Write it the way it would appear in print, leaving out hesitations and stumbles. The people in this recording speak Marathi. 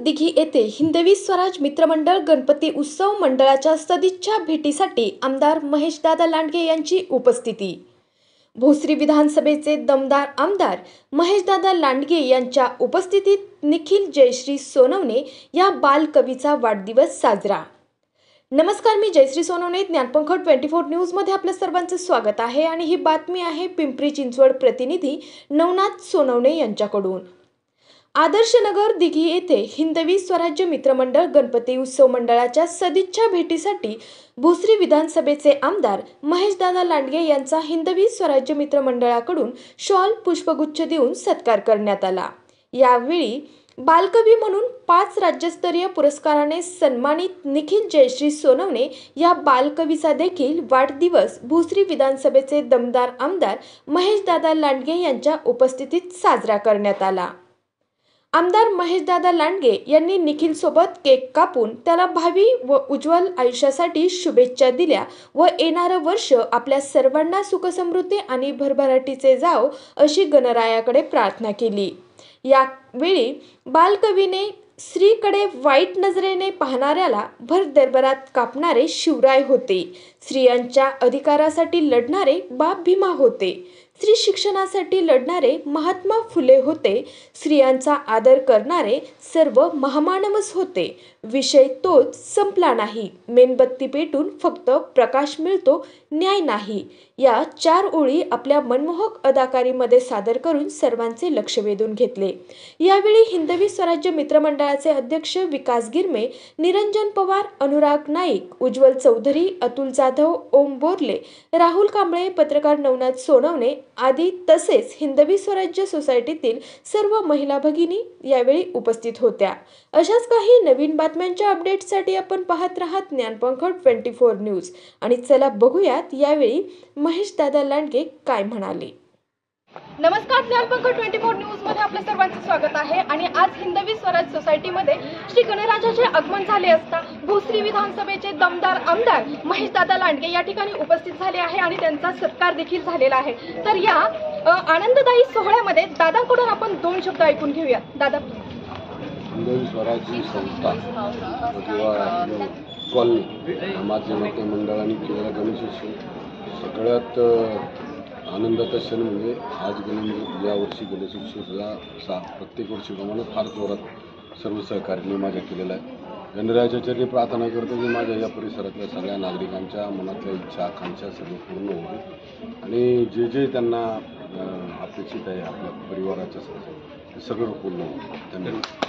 दिघी येथे हिंदवी स्वराज मित्रमंडळ गणपती उत्सव मंडळाच्या सदिच्छा भेटीसाठी आमदार महेशदादा लांडगे यांची उपस्थिती। भोसरी विधानसभेचे दमदार आमदार महेशदादा लांडगे यांच्या उपस्थितीत निखिल जयश्री सोनवणे या बालकवीचा वाढदिवस साजरा। नमस्कार, मी जयश्री सोनवणे, ज्ञानपंख 24 न्यूज मध्ये आपल्या सर्वांचे स्वागत आहे आणि ही बातमी आहे पिंपरी चिंचवड प्रतिनिधी नवनाथ सोनवणे यांच्याकडून। आदर्श नगर दिघी येथे हिंदवी स्वराज्य मित्रमंडळ गणपती उत्सव मंडळाच्या सदिच्छा भेटीसाठी भोसरी विधानसभेचे आमदार महेशदादा लांडगे यांचा हिंदवी स्वराज्य मित्रमंडळाकडून शॉल पुष्पगुच्छ देऊन सत्कार करण्यात आला। यावेळी बालकवी म्हणून 5 राज्यस्तरीय पुरस्काराने सन्मानित निखिल जयश्री सोनवणे या बालकवीचा देखील वाढदिवस भोसरी विधानसभेचे दमदार आमदार महेशदादा लांडगे यांच्या उपस्थितीत साजरा करण्यात आला। आमदार महेशदादा लांडगे यांनी निखिल सोबत केक कापून त्याला भावी व उज्ज्वल आयुष्यासाठी शुभेच्छा दिल्या व येणारं वर्ष आपल्या सर्वांना सुखसमृद्धी आणि भरभराटीचे जावो अशी गणरायाकडे प्रार्थना केली। यावेळी बालकवीने स्त्रीकडे वाईट नजरेने पाहणाऱ्याला भर दरबारात कापणारे शिवराय होते, स्त्रियांच्या अधिकारासाठी लढणारे बाप भीमा होते, स्त्री शिक्षणासाठी लढणारे महात्मा फुले होते, स्त्रियांचा आदर करणारे सर्व महामानवच होते। विषय तोच संपला नाही, मेणबत्ती पेटून फक्त प्रकाश मिळतो, न्याय नाही। या 4 ओळी आपल्या मनमोहक अदाकारीमध्ये सादर करून सर्वांचे लक्ष वेधून घेतले। यावेळी हिंदवी स्वराज्य मित्रमंडळाचे अध्यक्ष विकास गिरमे, निरंजन पवार, अनुराग नाईक, उज्ज्वल चौधरी, अतुल जाधव, ओम बोरले, राहुल कांबळे, पत्रकार नवनाथ सोनवणे आदी तसेच हिंदवी स्वराज्य सोसायटीतील सर्व महिला भगिनी यावेळी उपस्थित होत्या। अशाच काही नवीन बातम्यांच्या अपडेट्ससाठी आपण पाहत राहत ज्ञानपंख 24 न्यूज आणि चला बघूयात यावेळी महेशदादा लांडगे काय म्हणाले। नमस्कार, ज्ञानपंख 24 न्यूज मध्ये आपल्या सर्वांचे स्वागत आहे आणि आज हिंदवी स्वराज सोसायटीमध्ये श्री गणराजाचे आगमन झाले असता भोसरी विधानसभेचे दमदार आमदार महेशदादा लांडगे या ठिकाणी उपस्थित झाले आहे आणि त्यांचा सत्कार देखील झालेला आहे। तर या आनंददायी सोहळ्यामध्ये दादांकडून आपण 2 शब्द ऐकून घेऊया। दादा, हिंदवी स्वराज्य संस्था कॉलनी माध्यमाच्या मंडळाने केलेला गणेशोत्सव सगळ्यात आनंदाचा क्षण म्हणजे आज यावर्षी गणेशोत्सवाचा प्रत्येक वर्षीप्रमाणे फार जोरात सर्व सहकार्याने माझ्या केलेला आहे। गणरायाच्या चरणी प्रार्थना करतो की माझ्या या परिसरातल्या सगळ्या नागरिकांच्या मनातल्या इच्छा आकांक्षा सर्व पूर्ण होईल आणि जे जे त्यांना अपेक्षित आहे आपल्या परिवाराच्या ते सगळं पूर्ण होईल। धन्यवाद।